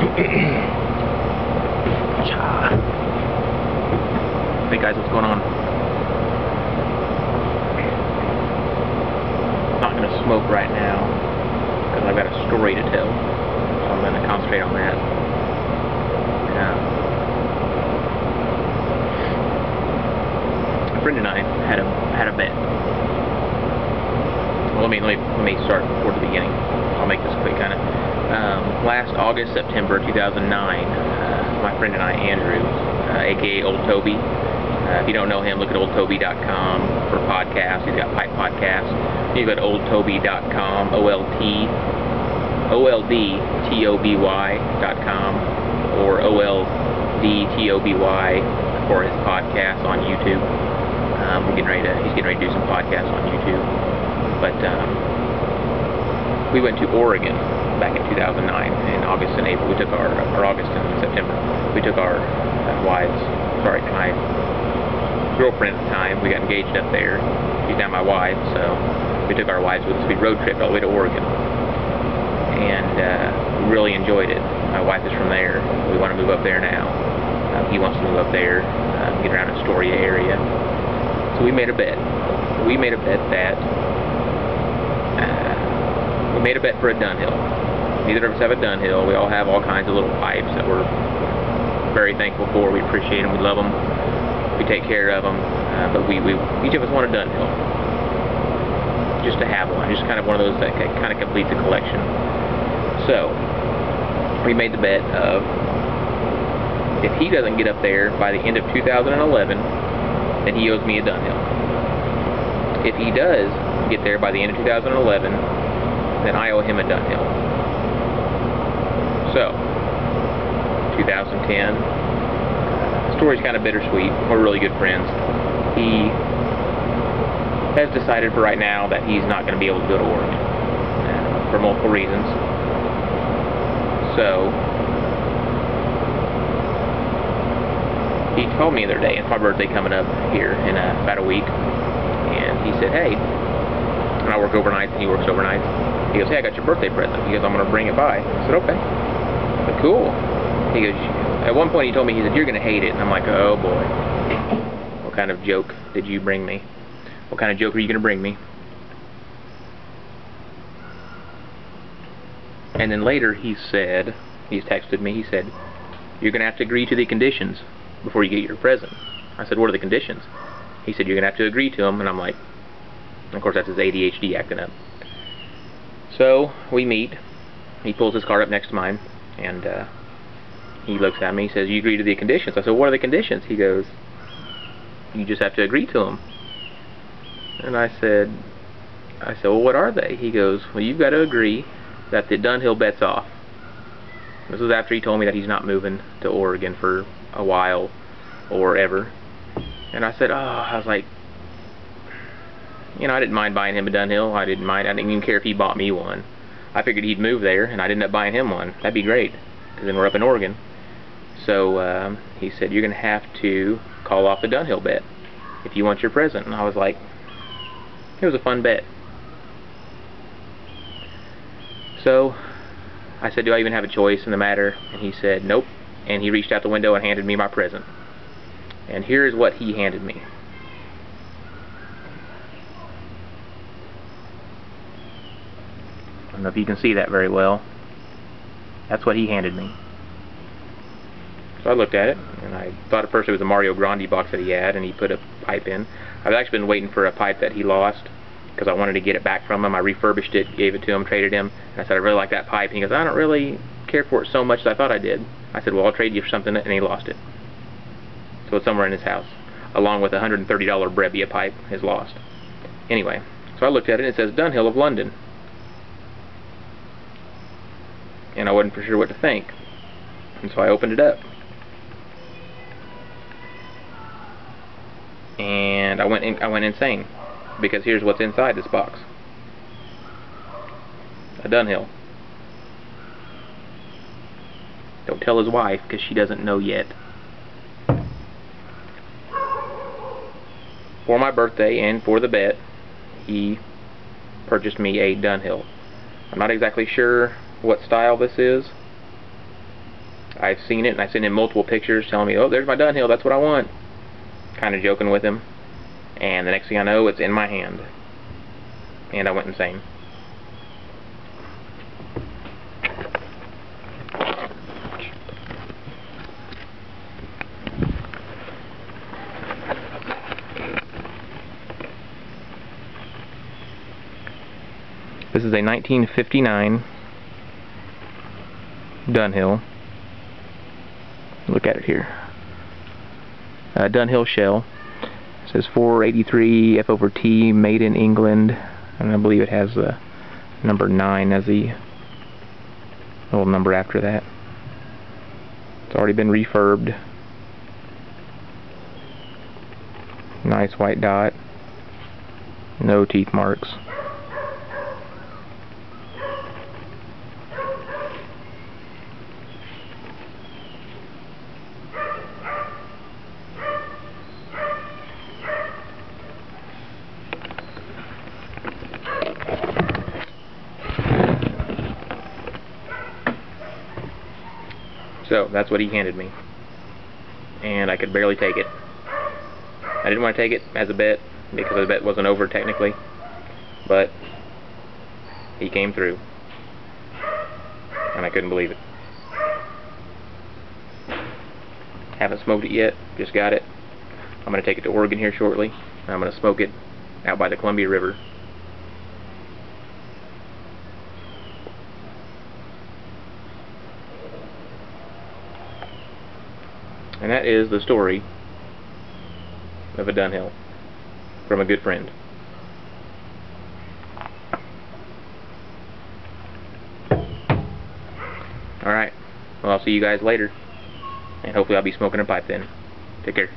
Hey guys, what's going on? I'm not going to smoke right now because I've got a story to tell, so I'm going to concentrate on that. A friend and I had a bet. Well, let me start toward the beginning. I'll make this quick, kind of. Last August, September 2009, my friend and I, Andrew, aka Old Toby. If you don't know him, look at oldtoby.com for podcasts. He's got pipe podcasts. You go to oldtoby.com, OLDTOBY.com, or OLDTOBY for his podcasts on YouTube. He's getting ready to do some podcasts on YouTube. But we went to Oregon back in 2009 in August and April. We took or August and September. We took our my girlfriend at the time. We got engaged up there. She's now my wife, so we took our wives with us. We road tripped all the way to Oregon, and we really enjoyed it. My wife is from there. We want to move up there now. He wants to move up there, get around the Astoria area. So we made a bet. We made a bet for a Dunhill. Neither of us have a Dunhill. We all have all kinds of little pipes that we're very thankful for. We appreciate them. We love them. We take care of them. But each of us want a Dunhill. Just to have one. Just kind of one of those that kind of completes a collection. So we made the bet of, if he doesn't get up there by the end of 2011, then he owes me a Dunhill. If he does get there by the end of 2011, then I owe him a Dunhill. So, 2010, the story's kind of bittersweet. We're really good friends. He has decided for right now that he's not going to be able to go to Oregon for multiple reasons. So, he told me the other day, it's my birthday coming up here in about a week, and he said, hey, and I work overnights and he works overnights. He goes, hey, I got your birthday present. He goes, I'm going to bring it by. I said, okay. I said, cool. He goes, at one point he told me, he said, you're going to hate it. And I'm like, oh boy. What kind of joke did you bring me? What kind of joke are you going to bring me? And then later he said, he's texted me, he said, you're going to have to agree to the conditions before you get your present. I said, what are the conditions? He said, you're going to have to agree to them. And I'm like, of course that's his ADHD acting up. So we meet. He pulls his car up next to mine, and he looks at me. He says, you agree to the conditions. I said, what are the conditions? He goes, you just have to agree to them. And I said, well, what are they? He goes, well, you've got to agree that the Dunhill bet's off. This was after he told me that he's not moving to Oregon for a while or ever. And I said, I was like, you know, I didn't mind buying him a Dunhill. I didn't even care if he bought me one. I figured he'd move there, and I'd end up buying him one. That'd be great, because then we're up in Oregon. So he said, you're going to have to call off the Dunhill bet if you want your present. And I was like, it was a fun bet. So I said, do I even have a choice in the matter? And he said, nope. And he reached out the window and handed me my present. And here's what he handed me. I don't know if you can see that very well. That's what he handed me. So I looked at it, and I thought at first it was a Mario Grande box that he had, and he put a pipe in. I've actually been waiting for a pipe that he lost, because I wanted to get it back from him. I refurbished it, gave it to him, traded him, and I said, I really like that pipe. And he goes, I don't really care for it so much as I thought I did. I said, well, I'll trade you for something, and he lost it. So it's somewhere in his house, along with a $130 Brevia pipe is lost. Anyway, so I looked at it, and it says Dunhill of London. And I wasn't for sure what to think. And so I opened it up. And I went insane, because here's what's inside this box. A Dunhill. Don't tell his wife, because she doesn't know yet. For my birthday and for the bet, he purchased me a Dunhill. I'm not exactly sure what style this is. I've seen it, and I sent him multiple pictures telling me, oh, there's my Dunhill, that's what I want. Kind of joking with him. And the next thing I know, it's in my hand. And I went insane. This is a 1959 Dunhill. Look at it here. Dunhill shell. It says 483 F/T, made in England, and I believe it has the number 9 as the little number after that. It's already been refurbed. Nice white dot. No teeth marks. So that's what he handed me, and I could barely take it. I didn't want to take it as a bet because the bet wasn't over technically, but he came through, and I couldn't believe it. Haven't smoked it yet, just got it. I'm going to take it to Oregon here shortly, and I'm going to smoke it out by the Columbia River. And that is the story of a Dunhill from a good friend. Alright, well, I'll see you guys later, and hopefully I'll be smoking a pipe then. Take care.